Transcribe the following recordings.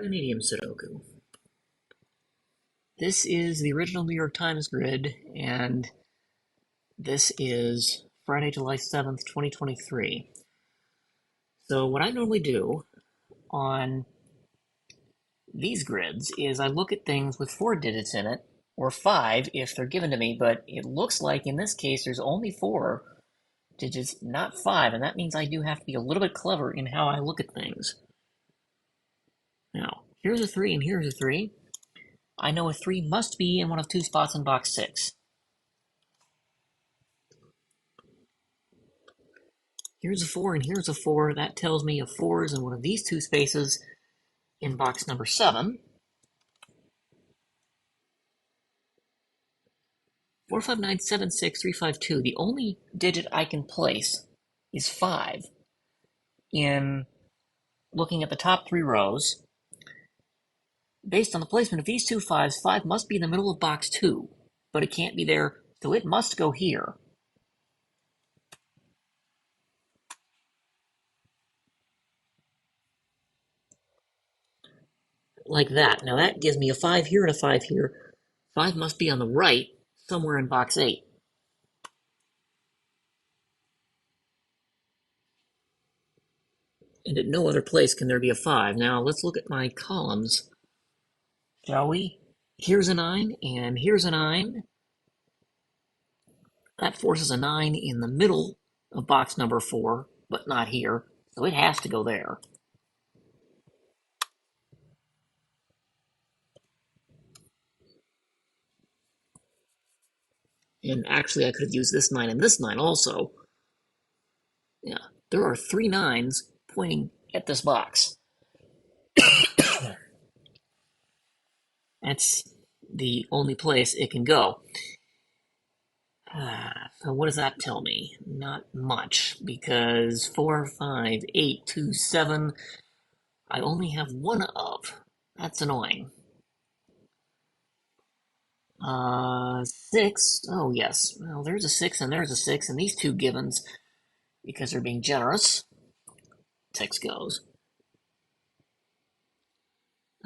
Medium Sudoku. This is the original New York Times grid, and this is Friday, July 7th, 2023. So, what I normally do on these grids is I look at things with 4 digits in it, or 5 if they're given to me, but it looks like in this case there's only 4 digits, not 5, and that means I do have to be a little bit clever in how I look at things. Now, here's a 3 and here's a 3. I know a 3 must be in one of 2 spots in box 6. Here's a 4 and here's a 4. That tells me a 4 is in one of these 2 spaces in box number 7. 45976 352. The only digit I can place is 5 in looking at the top 3 rows. Based on the placement of these 2 5s, 5 must be in the middle of box 2, but it can't be there, so it must go here. Like that. Now that gives me a 5 here and a 5 here. 5 must be on the right, somewhere in box 8. And at no other place can there be a 5. Now let's look at my columns, shall we? Here's a 9, and here's a 9. That forces a 9 in the middle of box number 4, but not here, so it has to go there. And actually, I could have used this 9 and this 9 also. Yeah, there are 3 9s pointing at this box. That's the only place it can go. So what does that tell me? Not much, because 4, 5, 8, 2, 7, I only have one of. That's annoying. 6. Oh, yes. Well, there's a 6 and there's a 6, and these 2 givens, because they're being generous, 6 goes.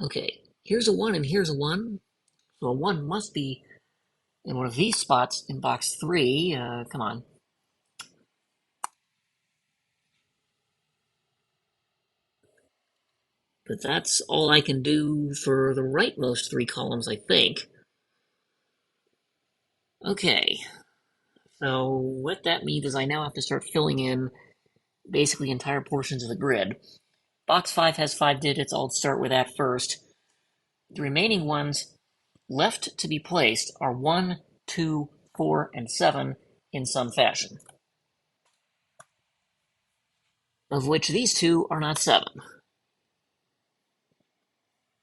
Okay, here's a 1 and here's a 1. So a 1 must be in one of these spots in box 3. Come on. But that's all I can do for the rightmost 3 columns, I think. Okay, so what that means is I now have to start filling in basically entire portions of the grid. Box 5 has 5 digits, I'll start with that first. The remaining ones left to be placed are 1, 2, 4, and 7 in some fashion, of which these 2 are not 7.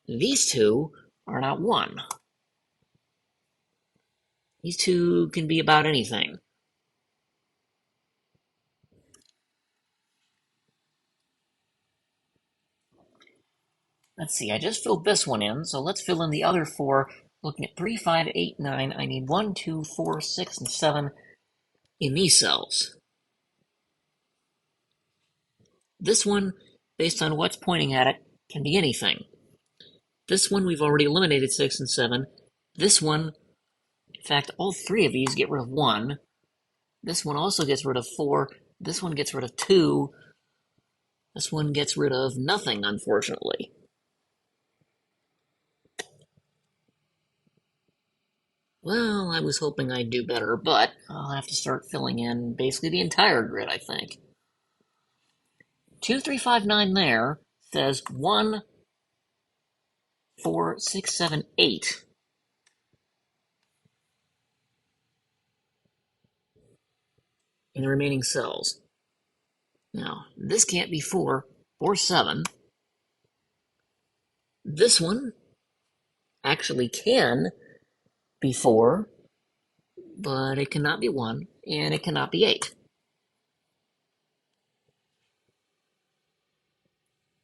These 2 are not 1. These 2 can be about anything. Let's see, I just filled this one in, so let's fill in the other 4. Looking at 3, 5, 8, 9, I need 1, 2, 4, 6, and 7 in these cells. This one, based on what's pointing at it, can be anything. This one, we've already eliminated 6 and 7. This one, in fact, all 3 of these get rid of 1. This one also gets rid of 4. This one gets rid of 2. This one gets rid of nothing, unfortunately. Well, I was hoping I'd do better, but I'll have to start filling in basically the entire grid, I think. 2359 there says 1, 4, 6, 7, 8. In the remaining cells. Now, this can't be 4 or 7. This one actually can be 4, but it cannot be 1, and it cannot be 8.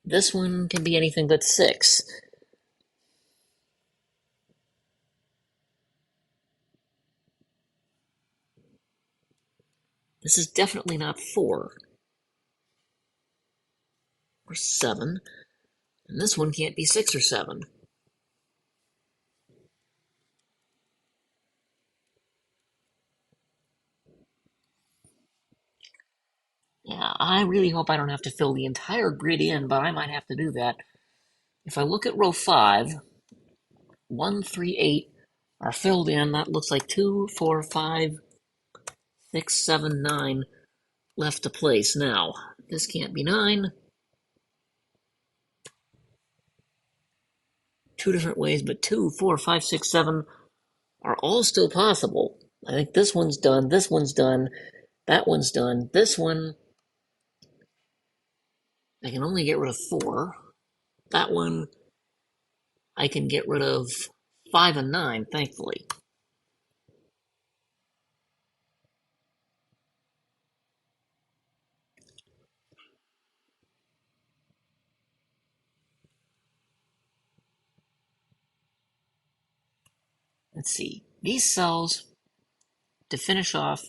This one can be anything but 6. This is definitely not 4 or 7. And this one can't be 6 or 7. Yeah, I really hope I don't have to fill the entire grid in, but I might have to do that. If I look at row 5, 1, 3, 8 are filled in. That looks like 2, 4, 5, 6, 7, 9 left to place. Now, this can't be 9. Two different ways, but 2, 4, 5, 6, 7 are all still possible. I think this one's done, that one's done. This one, I can only get rid of 4. That one, I can get rid of 5 and 9, thankfully. Let's see. These cells, to finish off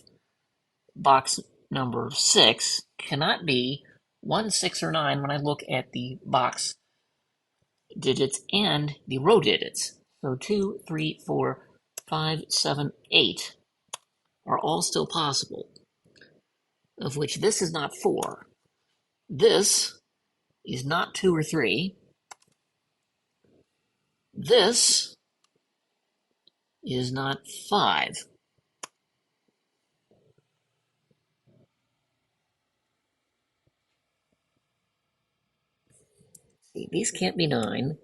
box number 6, cannot be 1, 6, or 9 when I look at the box digits and the row digits. So 2, 3, 4, 5, 7, 8 are all still possible, of which this is not 4. This is not 2 or 3. This is not 5. See, these can't be 9,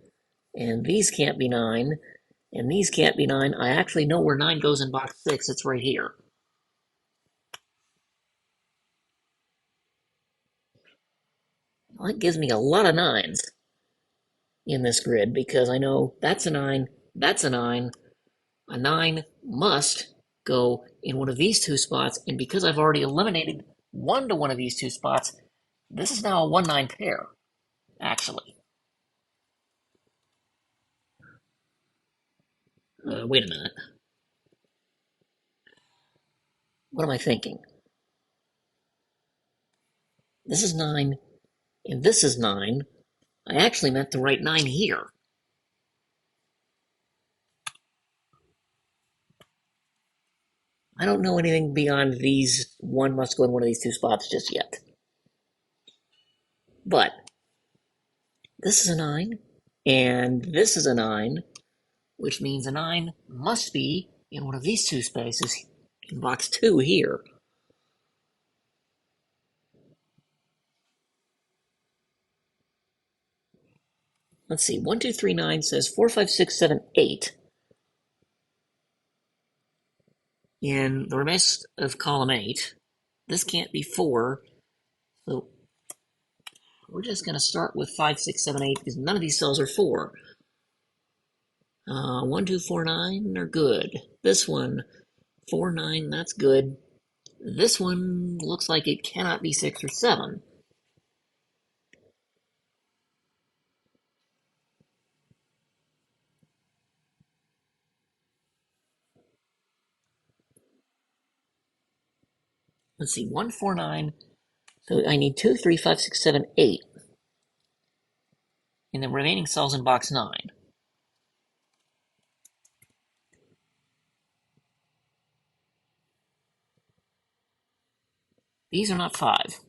and these can't be 9, and these can't be 9. I actually know where 9 goes in box 6. It's right here. Well, that gives me a lot of 9s in this grid because I know that's a 9, that's a 9. A 9 must go in one of these two spots, and because I've already eliminated 1 to one of these two spots, this is now a 1-9 pair, actually. Wait a minute. What am I thinking? This is 9, and this is 9. I actually meant to write 9 here. I don't know anything beyond these 1 must go in one of these two spots just yet. But this is a 9, and this is a 9, which means a 9 must be in one of these two spaces in box 2 here. Let's see, 1, 2, 3, 9 says 4, 5, 6, 7, 8 in the rest of column 8. This can't be 4, so we're just going to start with 5, 6, 7, 8 because none of these cells are 4. 1, 2, 4, 9 are good. This one, 4, 9, that's good. This one looks like it cannot be 6 or 7. Let's see, 1, 4, 9. So I need 2, 3, 5, 6, 7, 8 in the remaining cells in box 9. These are not 5.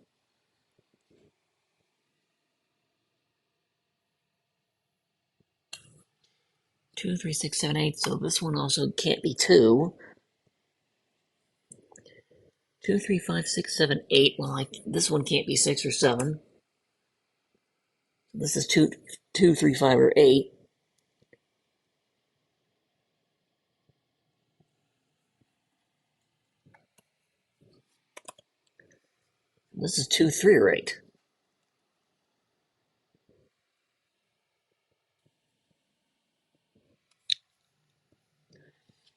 2, 3, 6, 7, 8. So this one also can't be 2. 2, 3, 5, 6, 7, 8. Well, this one can't be 6 or 7. This is 2, 2, 3, 5, or 8. This is 2, 3, or 8.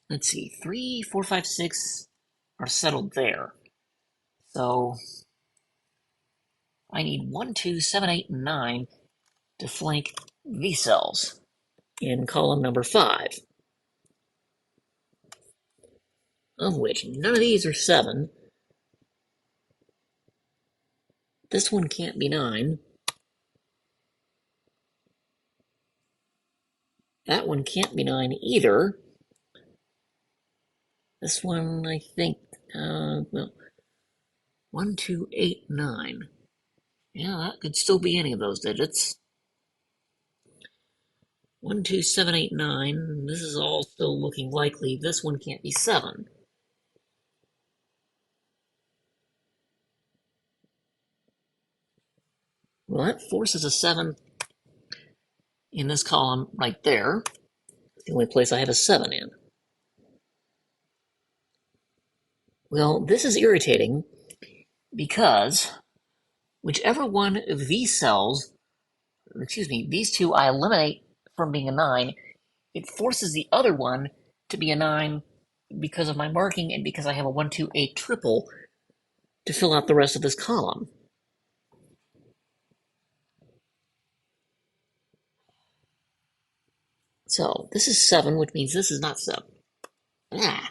Let's see, 3, 4, 5, 6 are settled there. So I need 1, 2, 7, 8, and 9 to flank these cells in column number 5, of which none of these are 7. This one can't be 9. That one can't be 9 either. This one, I think, well, 1, 2, 8, 9. Yeah, that could still be any of those digits. 1, 2, 7, 8, 9. This is all still looking likely. This one can't be 7. Well, that forces a 7 in this column right there. The only place I have a 7 in. Well, this is irritating because whichever one of these cells, excuse me, these two I eliminate from being a 9, it forces the other one to be a 9 because of my marking and because I have a 1, 2, 8 triple to fill out the rest of this column. So this is 7, which means this is not 7. Ah.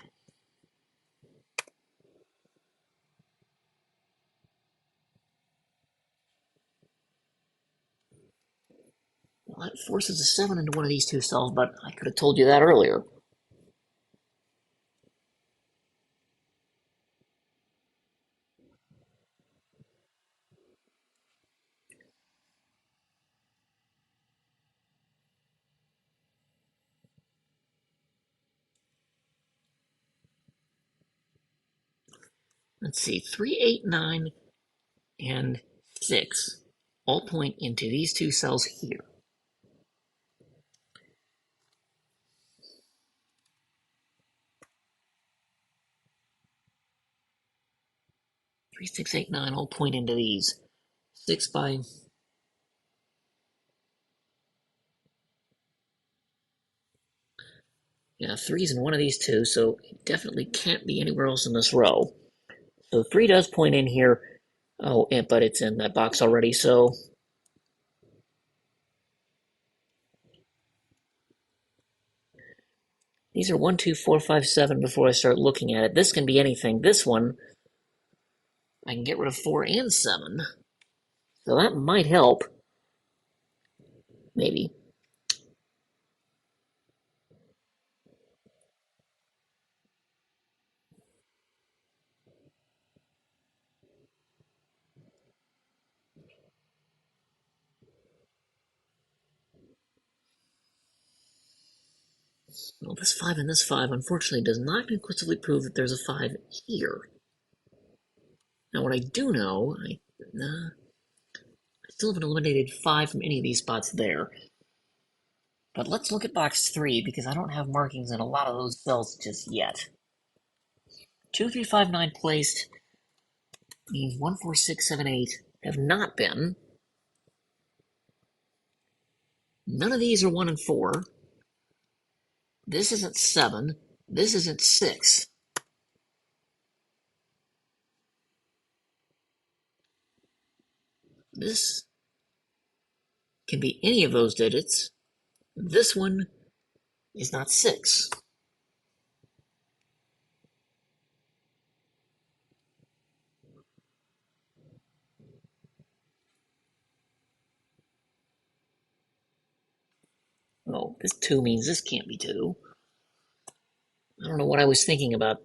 Well, that forces a 7 into one of these two cells, but I could have told you that earlier. Let's see, 3, 8, 9, and 6 all point into these two cells here. 3, 6, 8, 9 all point into these. 6 by... Yeah, 3's in one of these two, so it definitely can't be anywhere else in this row. So 3 does point in here. Oh, but it's in that box already, so... These are 1, 2, 4, 5, 7 before I start looking at it. This can be anything. This one, I can get rid of 4 and 7. So that might help. Maybe. Well, this 5 and this 5, unfortunately, does not conclusively prove that there's a 5 here. Now, what I do know, I still haven't eliminated 5 from any of these spots there. But let's look at box 3, because I don't have markings in a lot of those cells just yet. 2, 3, 5, 9 placed means 1, 4, 6, 7, 8 have not been. None of these are 1 and 4. This isn't 7. This isn't 6. This can be any of those digits. This one is not 6. Oh, this 2 means this can't be 2. I don't know what I was thinking about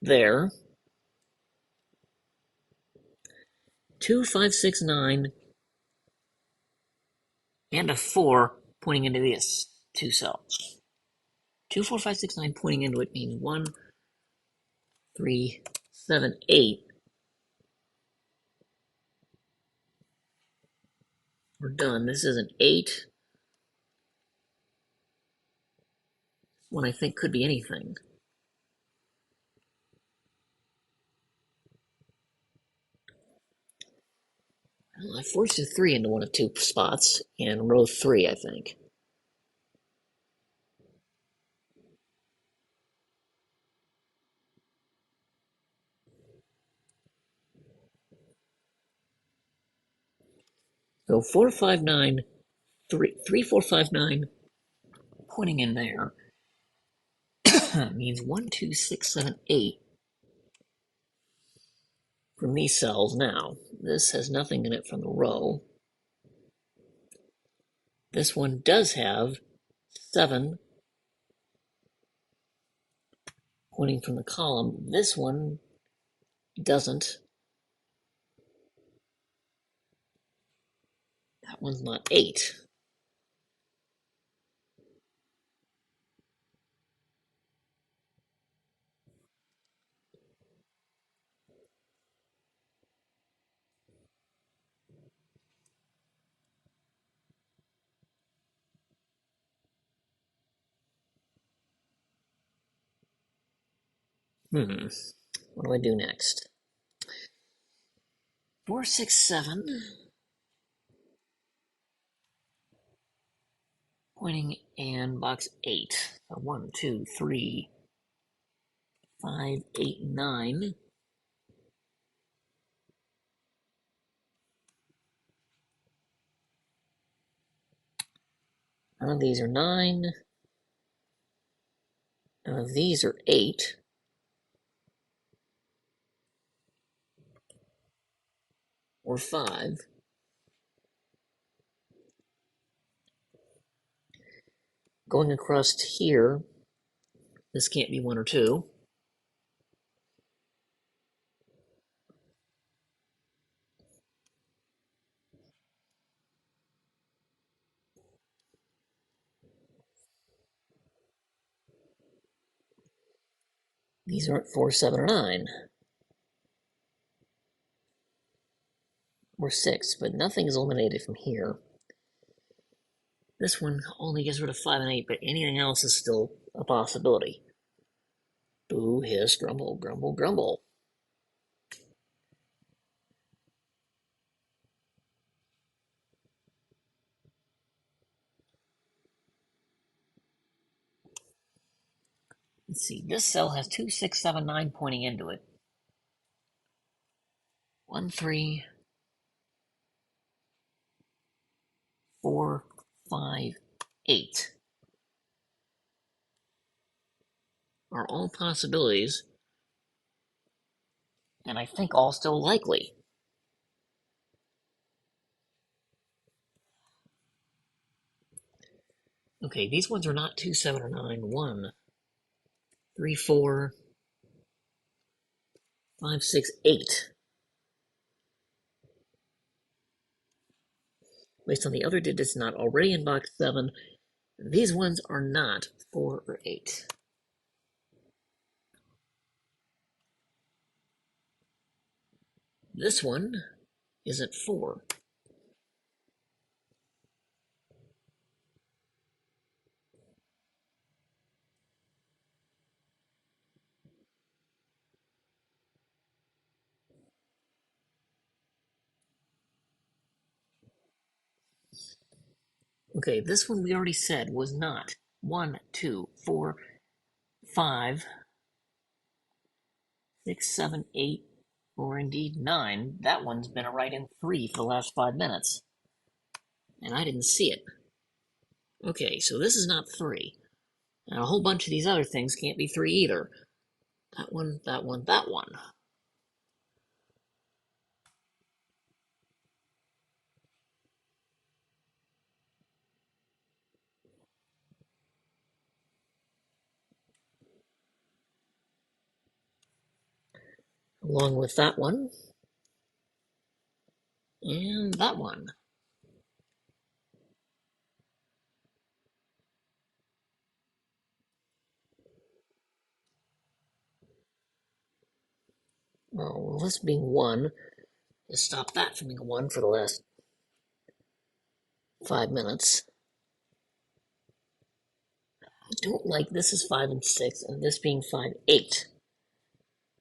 there. 2, 5, 6, 9, and a 4 pointing into these two cells. 2, 4, 5, 6, 9 pointing into it means 1, 3, 7, 8. We're done. This is an 8. One I think could be anything. Well, I forced a 3 into one of two spots in row 3, I think. So 4, 5, 9, 3, 4, 5, 9 pointing in there means 1, 2, 6, 7, 8 from these cells. Now, this has nothing in it from the row. This one does have 7 pointing from the column. This one doesn't. That one's not 8. What do I do next? 4, 6, 7. Pointing and box 8. So 1, 2, 3, 5, 8, 9. None of these are 9. None of these are 8. Or 5. Going across to here, this can't be 1 or 2. These aren't 4, 7, or 9. Or 6, but nothing is eliminated from here. This one only gets rid of 5 and 8, but anything else is still a possibility. Boo, hiss, grumble, grumble, grumble. Let's see, this cell has 2, 6, 7, 9 pointing into it. 1, 3, 4, 5, 8 are all possibilities, and I think all still likely. Okay, these ones are not 2, 7, or 9. 1, 3, 4, 5, 6, 8. Based on the other digits not already in box 7, these ones are not 4 or 8. This one isn't 4. Okay, this one we already said was not 1, 2, 4, 5, 6, 7, 8, or indeed 9. That one's been a right in 3 for the last 5 minutes. And I didn't see it. Okay, so this is not 3. And a whole bunch of these other things can't be 3 either. That one, that one, that one. Along with that one. And that one. Well, this being 1 has stopped that from being 1 for the last 5 minutes. I don't like this is 5 and 6, and this being 5, 8.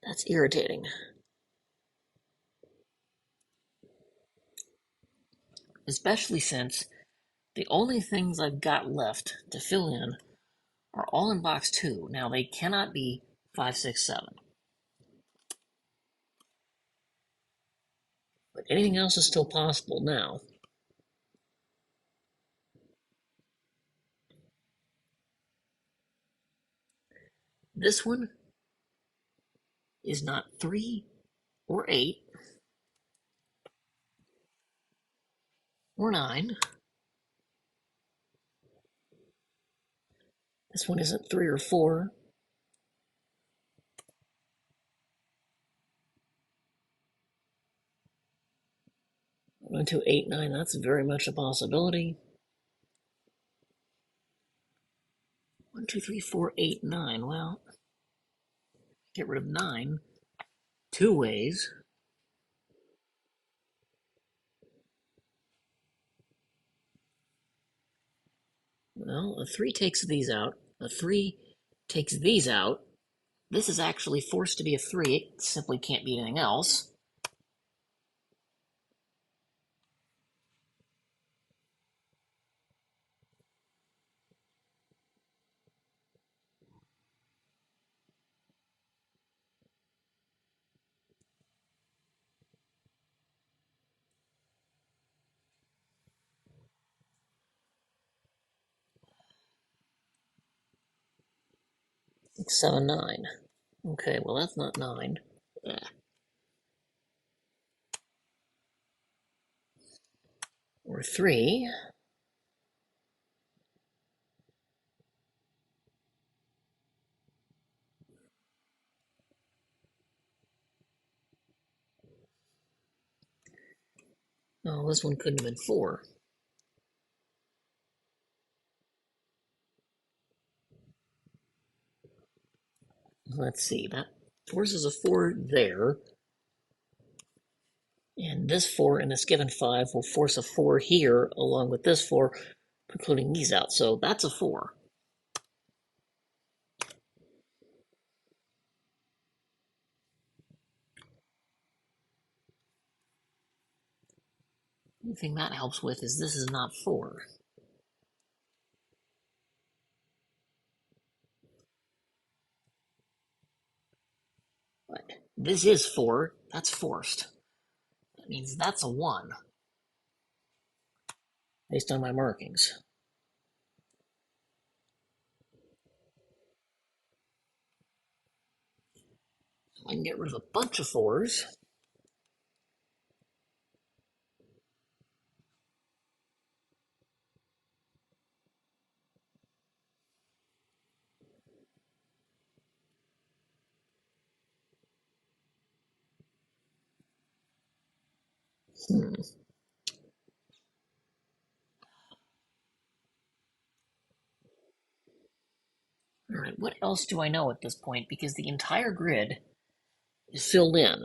That's irritating. Especially since the only things I've got left to fill in are all in box 2. Now, they cannot be 5, 6, 7. But anything else is still possible now. This one is not 3 or 8 or 9 This one isn't 3 or 4. 1, 2, 8, 9. That's very much a possibility. 1, 2, 3, 4, 8, 9. Well, get rid of 9 two ways. Well, a 3 takes these out. A 3 takes these out. This is actually forced to be a 3. It simply can't be anything else. Six, 7, 9. Okay, well that's not 9. Yeah. Or 3. Oh, this one couldn't have been 4. Let's see, that forces a 4 there. And this 4 and this given 5 will force a 4 here, along with this 4, precluding these out. So that's a 4. The thing that helps with is this is not 4. But this is 4. That's forced. That means that's a 1, based on my markings. I can get rid of a bunch of 4s. Hmm. All right, what else do I know at this point? Because the entire grid is filled in.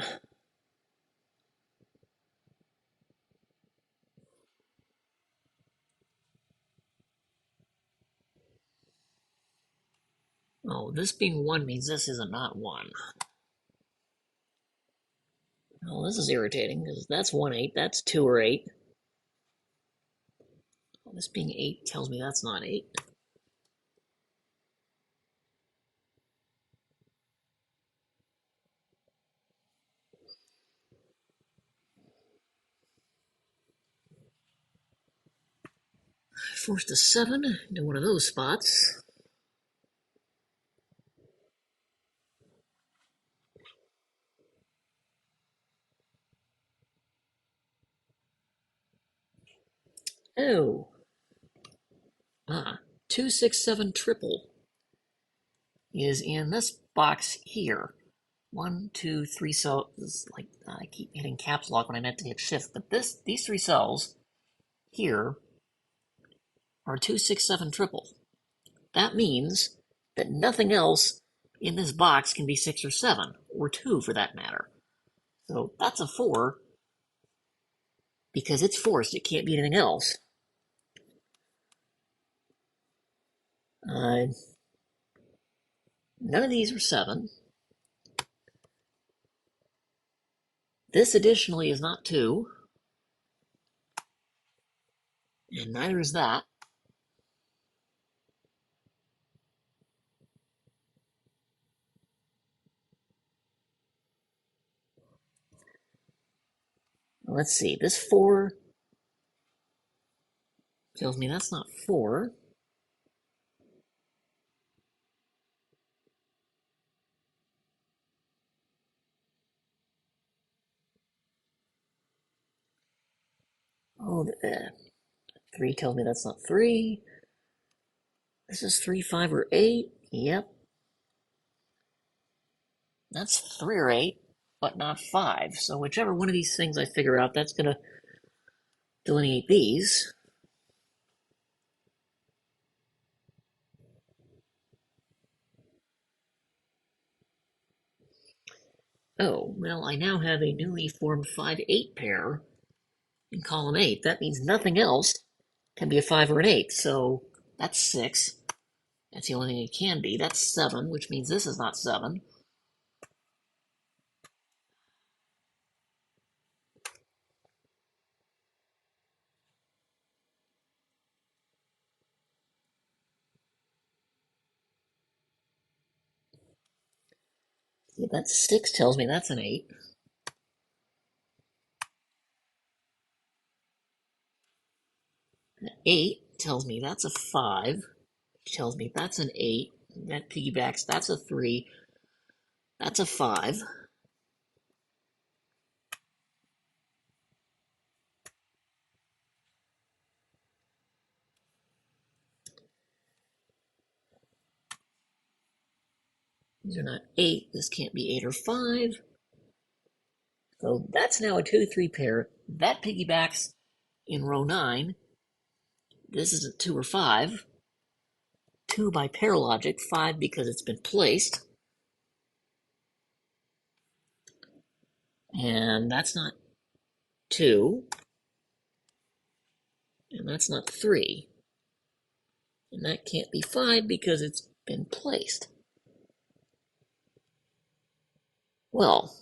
Oh, this being 1 means this isn't not 1. Oh, this is irritating, because that's 1, 8, that's 2 or 8. Oh, this being 8 tells me that's not 8. I forced a 7 into one of those spots. Oh. 2, 6, 7 triple is in this box here. 1, 2, 3 cells. Like I keep hitting caps lock when I meant to hit shift, but these 3 cells here are 2, 6, 7 triple. That means that nothing else in this box can be 6 or 7, or 2 for that matter. So that's a 4, because it's forced, it can't be anything else. Uh, None of these are 7. This additionally is not 2, and neither is that. Let's see, this 4 tells me that's not 4. Oh, 3 tells me that's not 3. This is 3, 5, or 8. Yep. That's 3 or 8, but not 5. So whichever one of these things I figure out, that's going to delineate these. Oh, well, I now have a newly formed 5-8 pair in column 8. That means nothing else can be a 5 or an 8. So that's 6. That's the only thing it can be. That's 7, which means this is not 7. Yeah, that 6 tells me that's an 8. 8 tells me that's a 5. Which tells me that's an 8. That piggybacks, that's a 3. That's a 5. These are not 8. This can't be 8 or 5. So that's now a 2-3 pair. That piggybacks in row 9. This is a 2 or 5. 2 by pair logic, 5 because it's been placed. And that's not 2. And that's not 3. And that can't be 5 because it's been placed. Well,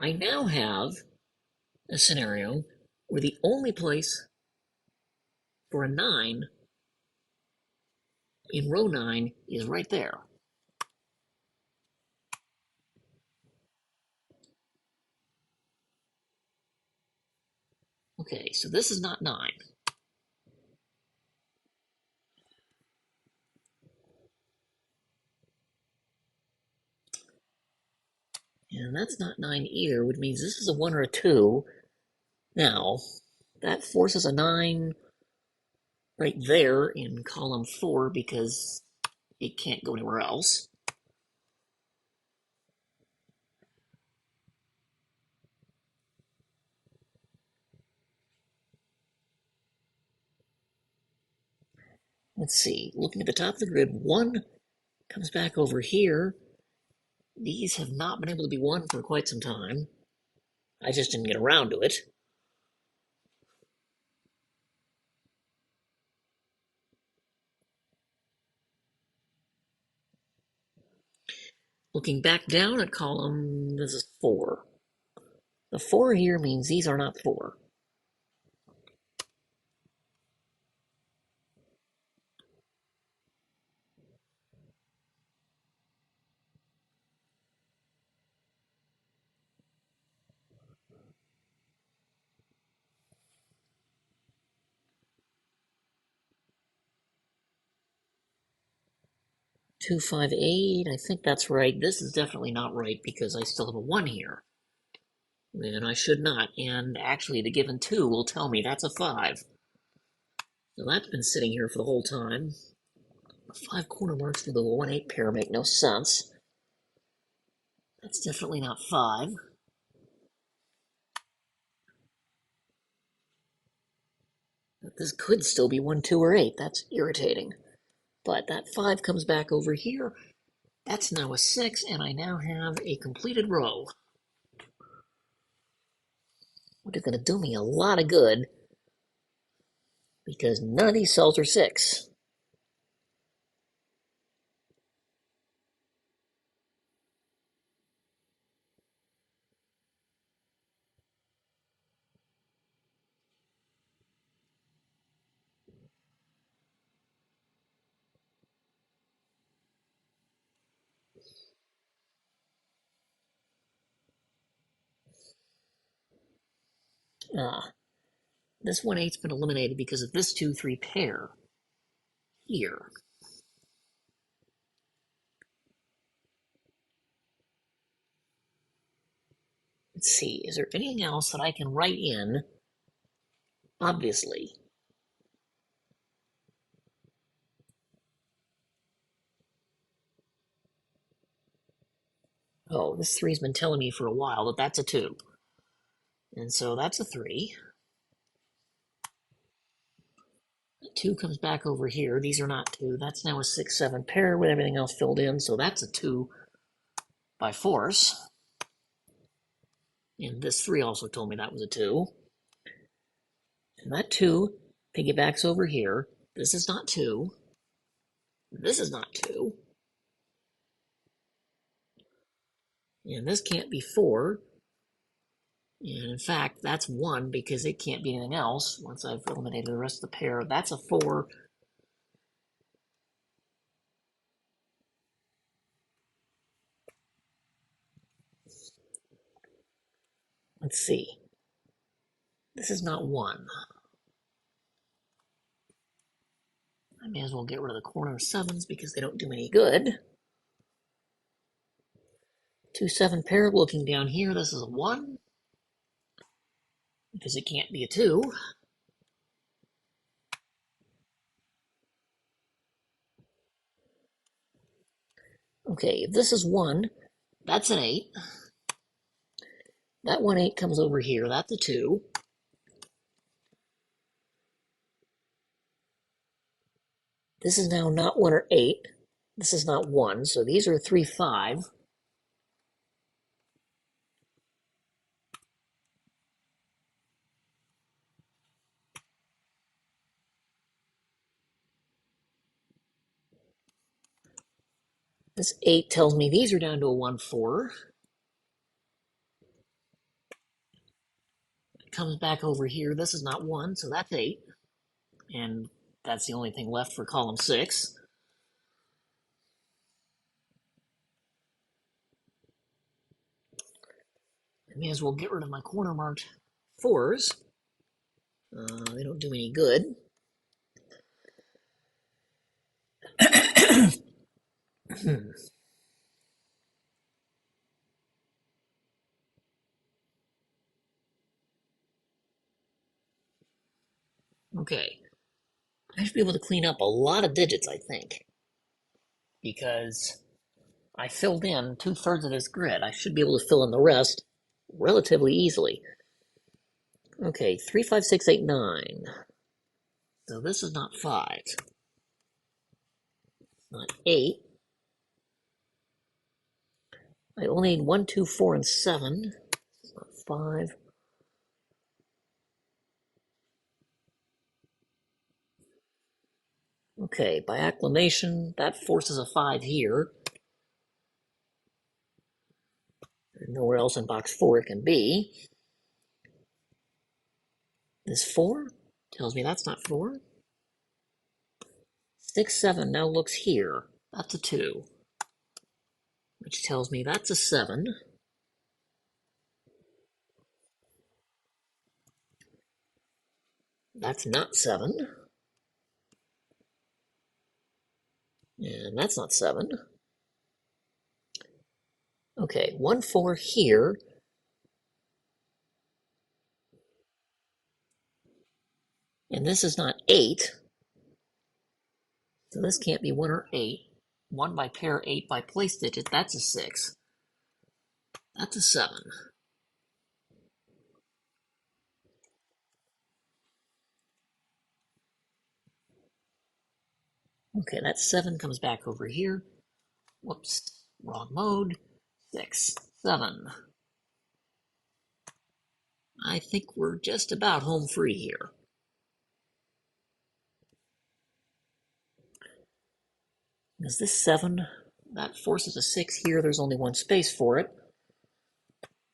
I now have a scenario where the only place for a 9 in row 9 is right there. Okay, so this is not 9. And that's not 9 either, which means this is a 1 or a 2. Now, that forces a 9 right there in column 4 because it can't go anywhere else. Let's see, looking at the top of the grid, 1 comes back over here. These have not been able to be 1 for quite some time. I just didn't get around to it. Looking back down at column, this is 4. The 4 here means these are not 4. Two, 5, 8, I think that's right. This is definitely not right because I still have a 1 here. And I should not. And actually, the given 2 will tell me that's a 5. So that's been sitting here for the whole time. 5 corner marks for the 1-8 pair make no sense. That's definitely not 5. But this could still be 1, 2, or 8. That's irritating. But that 5 comes back over here. That's now a 6, and I now have a completed row. Which is going to do me a lot of good because none of these cells are 6. This 1-8's been eliminated because of this 2-3 pair here. Let's see, is there anything else that I can write in? Obviously. Oh, this 3's been telling me for a while that that's a 2. And so that's a 3. 2 comes back over here. These are not 2. That's now a 6, 7 pair with everything else filled in. So that's a 2 by force. And this 3 also told me that was a 2. And that 2 piggybacks over here. This is not 2. This is not 2. And this can't be 4. And in fact, that's 1 because it can't be anything else once I've eliminated the rest of the pair. That's a 4. Let's see. This is not 1. I may as well get rid of the corner 7s because they don't do any good. 2, 7 pair looking down here. This is a 1 because it can't be a 2. Okay, if this is 1, that's an 8. That 1 8 comes over here. That's a 2. This is now not 1 or 8. This is not 1, so these are 3, 5. This 8 tells me these are down to a 1, 4. It comes back over here. This is not 1, so that's 8. And that's the only thing left for column 6. I may as well get rid of my corner marked 4s. They don't do any good. Okay. I should be able to clean up a lot of digits, I think, because I filled in 2/3 of this grid. I should be able to fill in the rest relatively easily. Okay, 3, 5, 6, 8, 9. So this is not 5. Not 8. I only need 1, 2, 4, and 7. It's not 5. Okay, by acclamation, that forces a 5 here. There's nowhere else in box 4 it can be. This 4 tells me that's not 4. 6, 7 now looks here. That's a 2. Which tells me that's a 7. That's not 7. And that's not 7. Okay, 1, 4 here. And this is not 8. So this can't be 1 or 8. 1 by pair, 8 by place digit. That's a 6. That's a 7. Okay, that 7 comes back over here. Whoops, wrong mode. 6, 7. I think we're just about home free here. Is this 7? That forces a 6 here. There's only one space for it.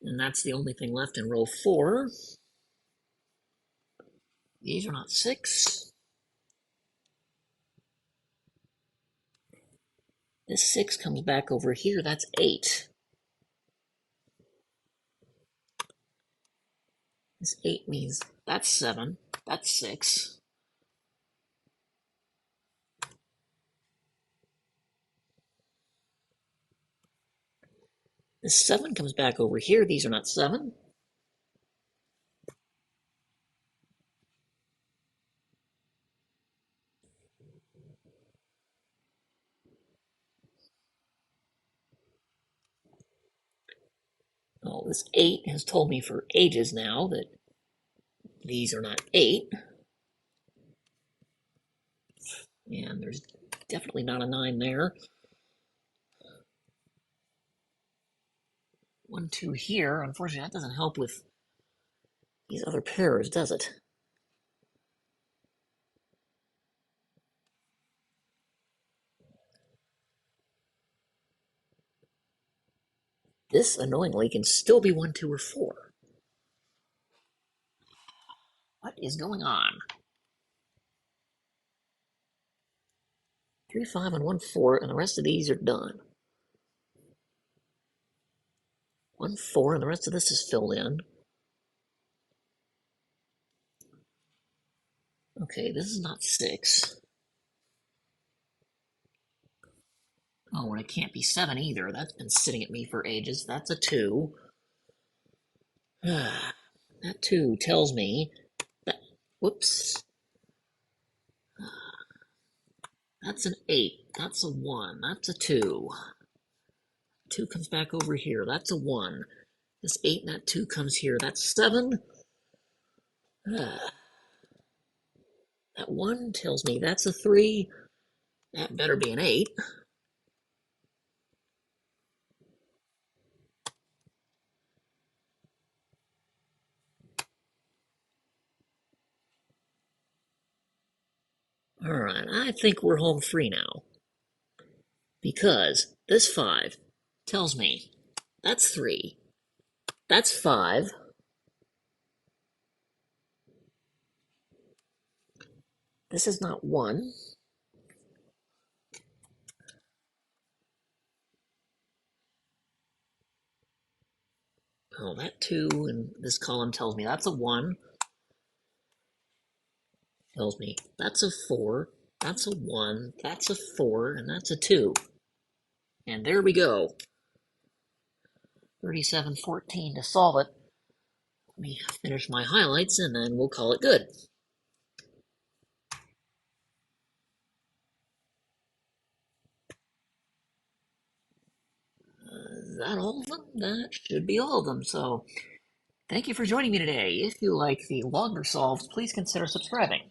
And that's the only thing left in row 4. These are not 6. This 6 comes back over here. That's 8. This 8 means that's 7. That's 6. This 7 comes back over here. These are not 7. Well, this 8 has told me for ages now that these are not 8. And there's definitely not a 9 there. 1, 2 here. Unfortunately, that doesn't help with these other pairs, does it? This, annoyingly, can still be 1, 2, or 4. What is going on? 3, 5, and 1, 4, and the rest of these are done. 1, 4, and the rest of this is filled in. Okay, this is not 6. Oh, and it can't be 7 either. That's been sitting at me for ages. That's a 2. That 2 tells me that... Whoops. That's an 8. That's a 1. That's a 2. 2 comes back over here. That's a 1. This 8 and that 2 comes here. That's 7. That 1 tells me that's a 3. That better be an 8. Alright, I think we're home free now. Because this 5 tells me that's 3. That's 5. This is not 1. Oh, that 2 in this column tells me that's a 1. Tells me that's a 4. That's a 1. That's a 4. And that's a 2. And there we go. 3714 to solve it. Let me finish my highlights and then we'll call it good. Is that all of them? That should be all of them. So thank you for joining me today. If you like the longer solves, please consider subscribing.